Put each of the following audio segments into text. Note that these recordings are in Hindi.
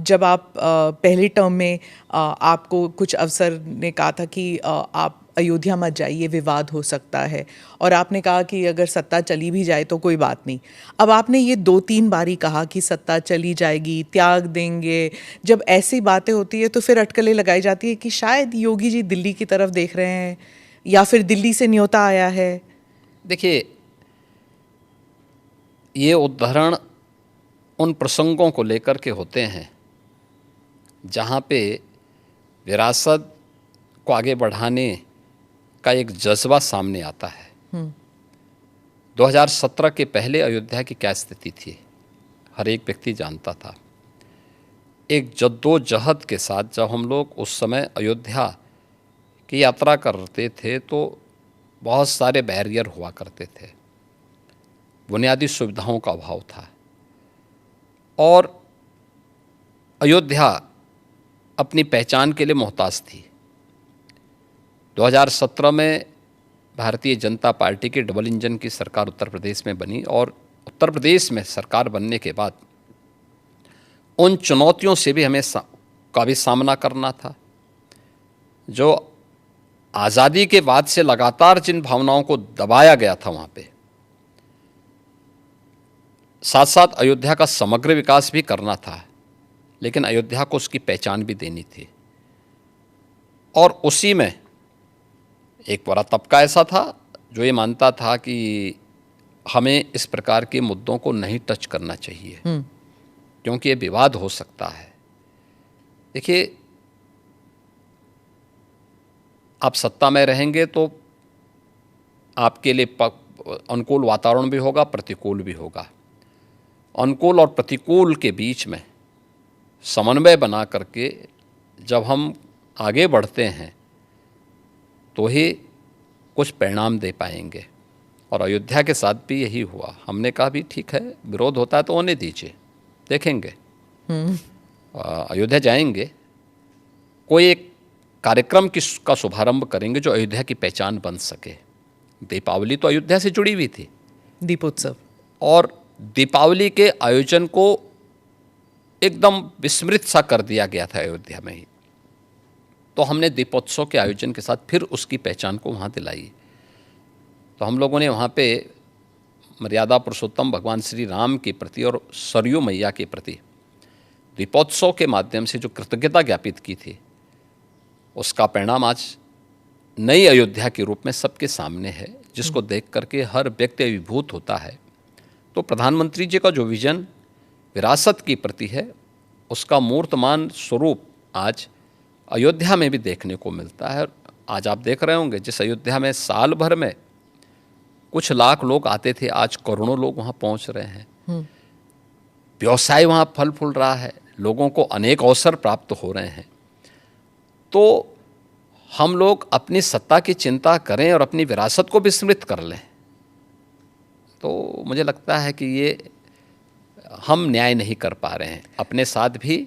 जब आप पहले टर्म में आपको कुछ अफसर ने कहा था कि आप अयोध्या मत जाइए, विवाद हो सकता है, और आपने कहा कि अगर सत्ता चली भी जाए तो कोई बात नहीं। अब आपने ये 2-3 बारी कहा कि सत्ता चली जाएगी, त्याग देंगे। जब ऐसी बातें होती है तो फिर अटकलें लगाई जाती है कि शायद योगी जी दिल्ली की तरफ देख रहे हैं या फिर दिल्ली से न्योता आया है। देखिए, ये उदाहरण उन प्रसंगों को लेकर के होते हैं जहाँ पे विरासत को आगे बढ़ाने का एक जज्बा सामने आता है। 2017 के पहले अयोध्या की क्या स्थिति थी, हर एक व्यक्ति जानता था। एक जद्दोजहद के साथ जब हम लोग उस समय अयोध्या की यात्रा करते थे तो बहुत सारे बैरियर हुआ करते थे, बुनियादी सुविधाओं का अभाव था, और अयोध्या अपनी पहचान के लिए मोहताज थी। 2017 में भारतीय जनता पार्टी की डबल इंजन की सरकार उत्तर प्रदेश में बनी, और उत्तर प्रदेश में सरकार बनने के बाद उन चुनौतियों से भी हमें का भी सामना करना था। जो आज़ादी के बाद से लगातार जिन भावनाओं को दबाया गया था वहाँ पे, साथ साथ अयोध्या का समग्र विकास भी करना था, लेकिन अयोध्या को उसकी पहचान भी देनी थी। और उसी में एक बड़ा तबका ऐसा था जो ये मानता था कि हमें इस प्रकार के मुद्दों को नहीं टच करना चाहिए क्योंकि ये विवाद हो सकता है। देखिए, आप सत्ता में रहेंगे तो आपके लिए अनुकूल वातावरण भी होगा, प्रतिकूल भी होगा। अनुकूल और प्रतिकूल के बीच में समन्वय बना करके जब हम आगे बढ़ते हैं तो ही कुछ परिणाम दे पाएंगे। और अयोध्या के साथ भी यही हुआ। हमने कहा भी ठीक है, विरोध होता है तो होने दीजिए, देखेंगे। अयोध्या जाएंगे, कोई एक कार्यक्रम का शुभारंभ करेंगे जो अयोध्या की पहचान बन सके। दीपावली तो अयोध्या से जुड़ी हुई थी, दीपोत्सव, और दीपावली के आयोजन को एकदम विस्मृत सा कर दिया गया था अयोध्या में ही। तो हमने दीपोत्सव के आयोजन के साथ फिर उसकी पहचान को वहाँ दिलाई। तो हम लोगों ने वहाँ पे मर्यादा पुरुषोत्तम भगवान श्री राम के प्रति और सरयू मैया के प्रति दीपोत्सव के माध्यम से जो कृतज्ञता ज्ञापित की थी, उसका परिणाम आज नई अयोध्या के रूप में सबके सामने है, जिसको देख करके हर व्यक्ति अभिभूत होता है। तो प्रधानमंत्री जी का जो विजन विरासत की प्रति है, उसका मूर्तमान स्वरूप आज अयोध्या में भी देखने को मिलता है। आज आप देख रहे होंगे, जिस अयोध्या में साल भर में कुछ लाख लोग आते थे, आज करोड़ों लोग वहाँ पहुँच रहे हैं। व्यवसाय वहाँ फल फूल रहा है, लोगों को अनेक अवसर प्राप्त हो रहे हैं। तो हम लोग अपनी सत्ता की चिंता करें और अपनी विरासत को विस्मृत कर लें, तो मुझे लगता है कि ये हम न्याय नहीं कर पा रहे हैं, अपने साथ भी,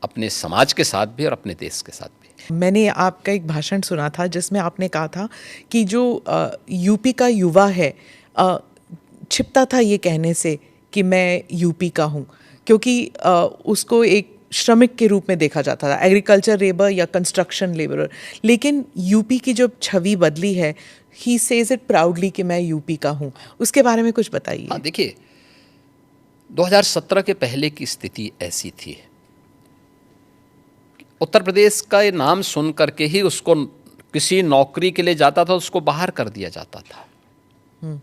अपने समाज के साथ भी और अपने देश के साथ भी। मैंने आपका एक भाषण सुना था जिसमें आपने कहा था कि जो यूपी का युवा है छिपता था ये कहने से कि मैं यूपी का हूँ, क्योंकि उसको एक श्रमिक के रूप में देखा जाता था, एग्रीकल्चर लेबर या कंस्ट्रक्शन लेबरर। लेकिन यूपी की जो छवि बदली है, ही सेज इट प्राउडली कि मैं यूपी का हूँ। उसके बारे में कुछ बताइए। हाँ, देखिए, 2017 के पहले की स्थिति ऐसी थी, उत्तर प्रदेश का ये नाम सुन करके ही उसको किसी नौकरी के लिए जाता था, उसको बाहर कर दिया जाता था।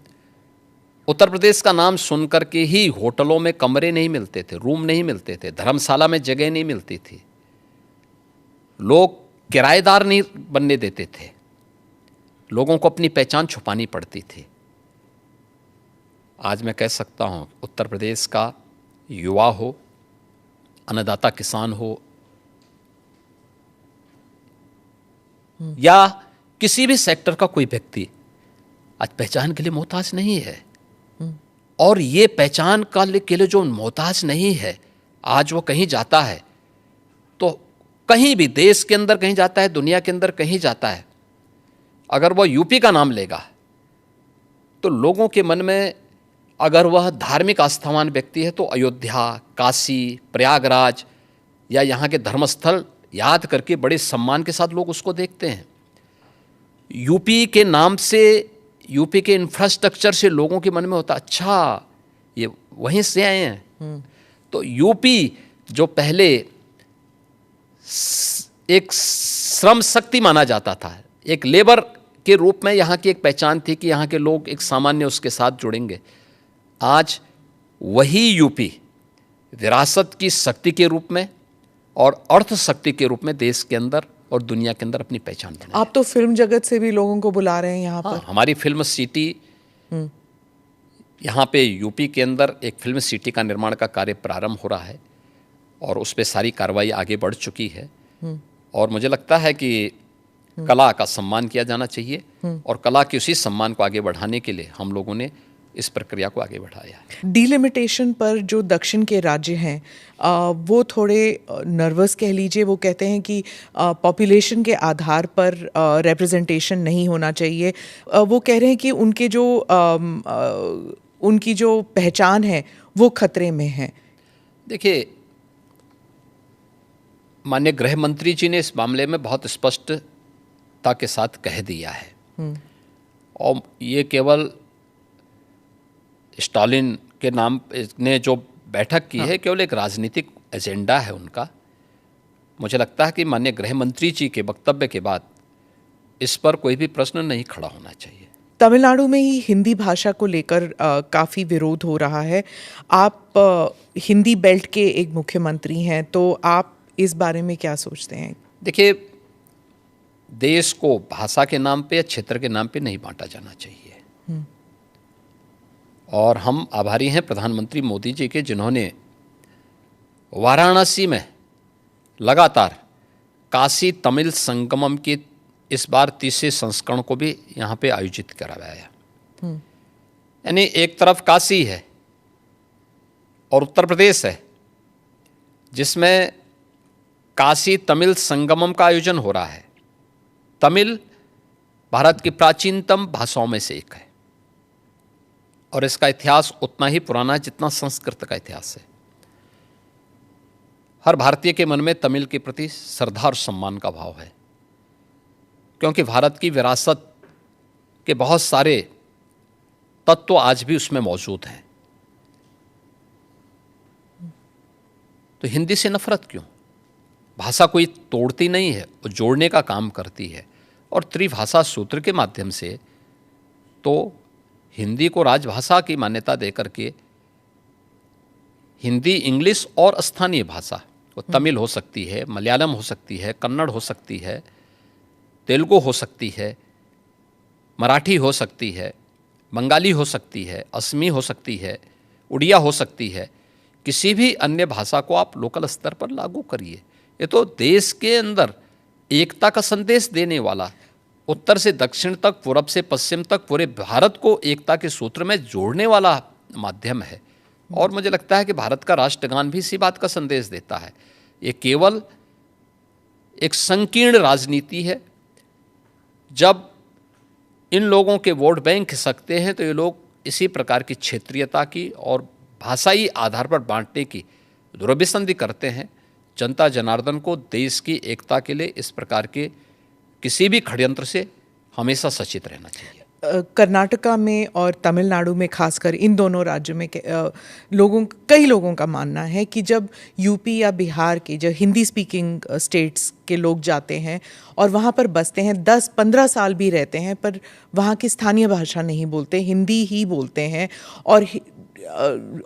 उत्तर प्रदेश का नाम सुन करके ही होटलों में कमरे नहीं मिलते थे, रूम नहीं मिलते थे, धर्मशाला में जगह नहीं मिलती थी, लोग किराएदार नहीं बनने देते थे, लोगों को अपनी पहचान छुपानी पड़ती थी। आज मैं कह सकता हूँ, उत्तर प्रदेश का युवा हो, अन्नदाता किसान हो, या किसी भी सेक्टर का कोई व्यक्ति आज पहचान के लिए मोहताज नहीं है। और ये पहचान के लिए जो मोहताज नहीं है, आज वो कहीं जाता है तो कहीं भी देश के अंदर कहीं जाता है, दुनिया के अंदर कहीं जाता है, अगर वह यूपी का नाम लेगा तो लोगों के मन में, अगर वह धार्मिक आस्थावान व्यक्ति है तो अयोध्या, काशी, प्रयागराज, या यहाँ के धर्मस्थल याद करके बड़े सम्मान के साथ लोग उसको देखते हैं। यूपी के नाम से, यूपी के इंफ्रास्ट्रक्चर से लोगों के मन में होता अच्छा ये वहीं से आए हैं। तो यूपी जो पहले एक श्रम शक्ति माना जाता था, एक लेबर के रूप में यहाँ की एक पहचान थी कि यहाँ के लोग एक सामान्य उसके साथ जुड़ेंगे, आज वही यूपी विरासत की शक्ति के रूप में और अर्थ शक्ति के रूप में देश के अंदर और दुनिया के अंदर अपनी पहचान बनाई। आप तो फिल्म जगत से भी लोगों को बुला रहे हैं यहाँ पर। हमारी फिल्म सिटी, यहाँ पे यूपी के अंदर एक फिल्म सिटी का निर्माण का कार्य प्रारंभ हो रहा है और उस पर सारी कार्रवाई आगे बढ़ चुकी है। और मुझे लगता है कि कला का सम्मान किया जाना चाहिए और कला के उसी सम्मान को आगे बढ़ाने के लिए हम लोगों ने इस प्रक्रिया को आगे बढ़ाया है। डिलिमिटेशन पर जो दक्षिण के राज्य हैं वो थोड़े नर्वस कह लीजिए। वो कहते हैं कि पॉपुलेशन के आधार पर रिप्रेजेंटेशन नहीं होना चाहिए। वो कह रहे हैं कि उनकी जो पहचान है वो खतरे में है। देखिए, माननीय गृह मंत्री जी ने इस मामले में बहुत स्पष्टता के साथ कह दिया है और ये केवल स्टालिन के नाम ने जो बैठक की है केवल एक राजनीतिक एजेंडा है उनका। मुझे लगता है कि माननीय गृह मंत्री जी के वक्तव्य के बाद इस पर कोई भी प्रश्न नहीं खड़ा होना चाहिए। तमिलनाडु में ही हिंदी भाषा को लेकर काफ़ी विरोध हो रहा है। आप हिंदी बेल्ट के एक मुख्यमंत्री हैं, तो आप इस बारे में क्या सोचते हैं? देखिए, देश को भाषा के नाम पे या क्षेत्र के नाम पे नहीं बांटा जाना चाहिए। और हम आभारी हैं प्रधानमंत्री मोदी जी के, जिन्होंने वाराणसी में लगातार काशी तमिल संगमम की इस बार 30वें संस्करण को भी यहाँ पे आयोजित करवाया। यानी एक तरफ काशी है और उत्तर प्रदेश है, जिसमें काशी तमिल संगमम का आयोजन हो रहा है। तमिल भारत की प्राचीनतम भाषाओं में से एक है और इसका इतिहास उतना ही पुराना है जितना संस्कृत का इतिहास है। हर भारतीय के मन में तमिल के प्रति श्रद्धा और सम्मान का भाव है, क्योंकि भारत की विरासत के बहुत सारे तत्व आज भी उसमें मौजूद हैं। तो हिंदी से नफरत क्यों? भाषा कोई तोड़ती नहीं है, वो जोड़ने का काम करती है। और त्रिभाषा सूत्र के माध्यम से तो हिंदी को राजभाषा की मान्यता देकर के हिंदी, इंग्लिश और स्थानीय भाषा, वो तमिल हो सकती है, मलयालम हो सकती है, कन्नड़ हो सकती है, तेलुगु हो सकती है, मराठी हो सकती है, बंगाली हो सकती है, असमी हो सकती है, उड़िया हो सकती है, किसी भी अन्य भाषा को आप लोकल स्तर पर लागू करिए। ये तो देश के अंदर एकता का संदेश देने वाला, उत्तर से दक्षिण तक, पूरब से पश्चिम तक पूरे भारत को एकता के सूत्र में जोड़ने वाला माध्यम है। और मुझे लगता है कि भारत का राष्ट्रगान भी इसी बात का संदेश देता है। ये केवल एक संकीर्ण राजनीति है। जब इन लोगों के वोट बैंक खिसकते हैं तो ये लोग इसी प्रकार की क्षेत्रीयता की और भाषाई आधार पर बांटने की दुर्विसंधि करते हैं। जनता जनार्दन को देश की एकता के लिए इस प्रकार के किसी भी षड्यंत्र से हमेशा सचेत रहना चाहिए। कर्नाटका में और तमिलनाडु में, खासकर इन दोनों राज्यों में कई लोगों का मानना है कि जब यूपी या बिहार के जो हिंदी स्पीकिंग स्टेट्स के लोग जाते हैं और वहाँ पर बसते हैं, 10-15 साल भी रहते हैं, पर वहाँ की स्थानीय भाषा नहीं बोलते, हिंदी ही बोलते हैं और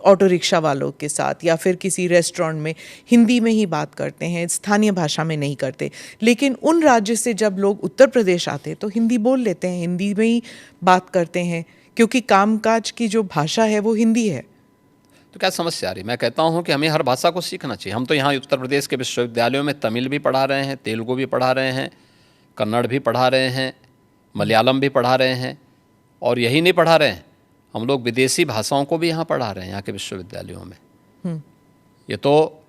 ऑटो रिक्शा वालों के साथ या फिर किसी रेस्टोरेंट में हिंदी में ही बात करते हैं, स्थानीय भाषा में नहीं करते। लेकिन उन राज्य से जब लोग उत्तर प्रदेश आते हैं तो हिंदी बोल लेते हैं, हिंदी में ही बात करते हैं, क्योंकि कामकाज की जो भाषा है वो हिंदी है। तो क्या समस्या आ रही? मैं कहता हूँ कि हमें हर भाषा को सीखना चाहिए। हम तो यहाँ उत्तर प्रदेश के विश्वविद्यालयों में तमिल भी पढ़ा रहे हैं, तेलुगु भी पढ़ा रहे हैं, कन्नड़ भी पढ़ा रहे हैं, मलयालम भी पढ़ा रहे हैं, और यही नहीं पढ़ा रहे हैं, हम लोग विदेशी भाषाओं को भी यहाँ पढ़ा रहे हैं यहाँ के विश्वविद्यालयों में। ये तो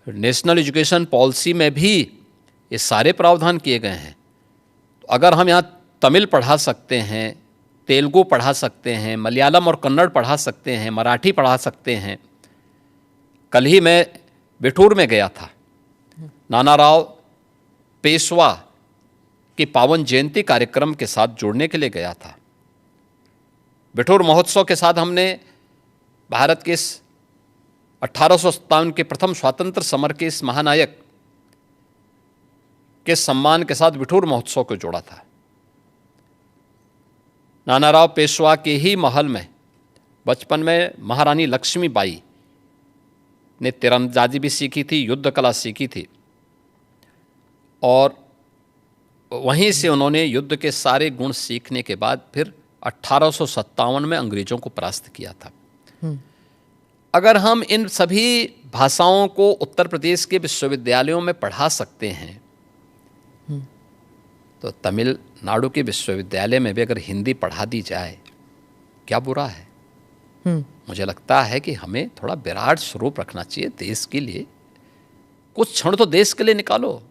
नेशनल एजुकेशन पॉलिसी में भी ये सारे प्रावधान किए गए हैं। तो अगर हम यहाँ तमिल पढ़ा सकते हैं, तेलुगु पढ़ा सकते हैं, मलयालम और कन्नड़ पढ़ा सकते हैं, मराठी पढ़ा सकते हैं। कल ही मैं बिठूर में गया था, नाना राव पेशवा के पावन जयंती कार्यक्रम के साथ जुड़ने के लिए गया था। बिठूर महोत्सव के साथ हमने भारत के इस 1857 के प्रथम स्वातंत्र समर के इस महानायक के सम्मान के साथ बिठूर महोत्सव को जोड़ा था। नानाराव पेशवा के ही महल में बचपन में महारानी लक्ष्मीबाई ने तीरंदाजी भी सीखी थी, युद्ध कला सीखी थी, और वहीं से उन्होंने युद्ध के सारे गुण सीखने के बाद फिर 1857 में अंग्रेजों को परास्त किया था। अगर हम इन सभी भाषाओं को उत्तर प्रदेश के विश्वविद्यालयों में पढ़ा सकते हैं, तो तमिलनाडु के विश्वविद्यालय में भी अगर हिंदी पढ़ा दी जाए, क्या बुरा है? मुझे लगता है कि हमें थोड़ा विराट स्वरूप रखना चाहिए देश के लिए। कुछ क्षण तो देश के लिए निकालो।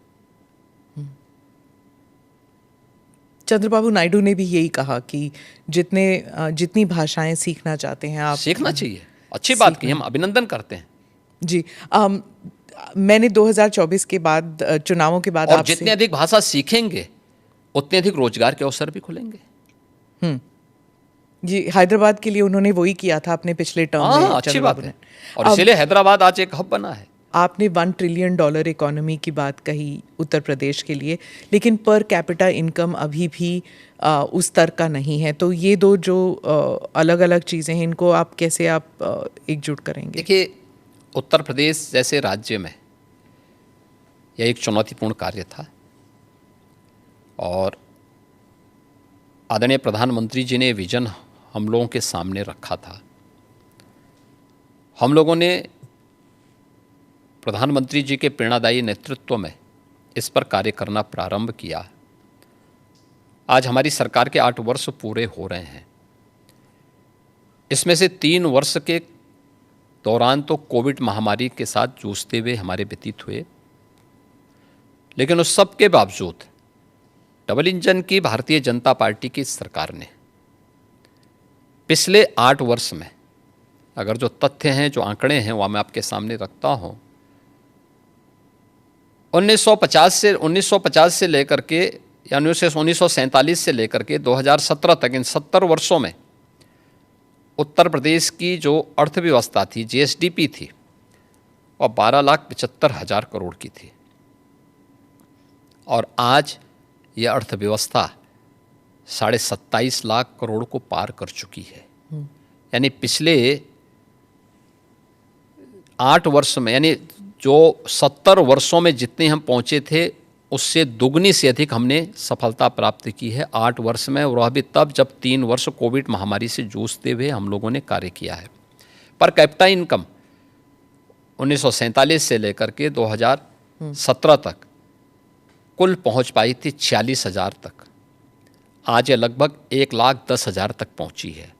चंद्रबाबू नायडू ने भी यही कहा कि जितनी भाषाएं सीखना चाहते हैं आप सीखना चाहिए। अच्छी बात की, हम अभिनंदन करते हैं जी। मैंने 2024 के बाद, चुनावों के बाद, और जितने अधिक भाषा सीखेंगे उतने अधिक रोजगार के अवसर भी खुलेंगे। जी, हैदराबाद के लिए उन्होंने वही किया था अपने पिछले टर्म में। अच्छी बात है, और इसीलिए हैदराबाद आज एक हब बना है। आपने $1 ट्रिलियन इकोनॉमी की बात कही उत्तर प्रदेश के लिए, लेकिन पर कैपिटा इनकम अभी भी उस स्तर का नहीं है। तो ये दो जो अलग अलग चीज़ें हैं, इनको आप कैसे एकजुट करेंगे? देखिए, उत्तर प्रदेश जैसे राज्य में यह एक चुनौतीपूर्ण कार्य था, और आदरणीय प्रधानमंत्री जी ने विजन हम लोगों के सामने रखा था। हम लोगों ने प्रधानमंत्री जी के प्रेरणादायी नेतृत्व में इस पर कार्य करना प्रारंभ किया। आज हमारी सरकार के 8 वर्ष पूरे हो रहे हैं। इसमें से 3 वर्ष के दौरान तो कोविड महामारी के साथ जूझते हुए हमारे व्यतीत हुए, लेकिन उस सब के बावजूद डबल इंजन की भारतीय जनता पार्टी की सरकार ने पिछले 8 वर्ष में, अगर जो तथ्य हैं, जो आंकड़े हैं, वह मैं आपके सामने रखता हूं, 1950 से लेकर के, या 1947 से लेकर के 2017 तक, इन 70 वर्षों में उत्तर प्रदेश की जो अर्थव्यवस्था थी, जीएसडीपी थी, वह 12,75,000 करोड़ की थी, और आज यह अर्थव्यवस्था 27.5 लाख करोड़ को पार कर चुकी है। यानी पिछले 8 वर्ष में, यानी जो 70 वर्षों में जितने हम पहुंचे थे, उससे दुगनी से अधिक हमने सफलता प्राप्त की है 8 वर्ष में, और वह भी तब जब 3 वर्ष कोविड महामारी से जूझते हुए हम लोगों ने कार्य किया है। पर कैपिटा इनकम 1947 से लेकर के 2017 तक कुल पहुंच पाई थी 46,000 तक। आज यह लगभग 1,10,000 तक पहुंची है।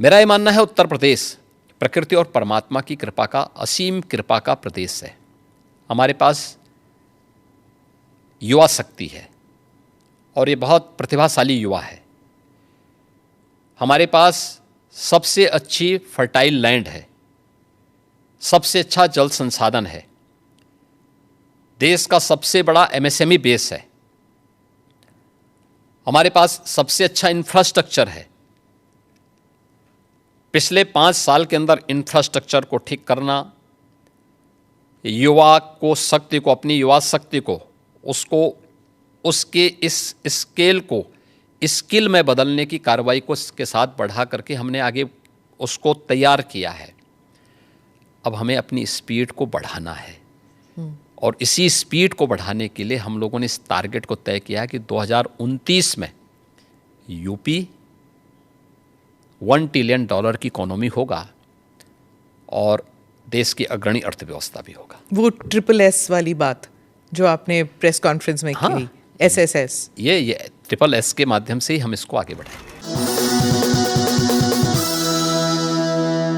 मेरा ये मानना है, उत्तर प्रदेश प्रकृति और परमात्मा की कृपा का, असीम कृपा का प्रदेश है। हमारे पास युवा शक्ति है, और ये बहुत प्रतिभाशाली युवा है। हमारे पास सबसे अच्छी फर्टाइल लैंड है, सबसे अच्छा जल संसाधन है, देश का सबसे बड़ा एमएसएमई बेस है, हमारे पास सबसे अच्छा इंफ्रास्ट्रक्चर है। पिछले 5 साल के अंदर इंफ्रास्ट्रक्चर को ठीक करना, युवा को शक्ति को, अपनी युवा शक्ति को, उसको उसके इस स्केल को स्किल में बदलने की कार्रवाई को इसके साथ बढ़ा करके हमने आगे उसको तैयार किया है। अब हमें अपनी स्पीड को बढ़ाना है, और इसी स्पीड को बढ़ाने के लिए हम लोगों ने इस टारगेट को तय किया है कि 2029 में यूपी $1 ट्रिलियन की इकोनॉमी होगा, और देश की अग्रणी अर्थव्यवस्था भी होगा। वो SSS वाली बात जो आपने प्रेस कॉन्फ्रेंस में की, SSS, ये SSS के माध्यम से ही हम इसको आगे बढ़ाएंगे।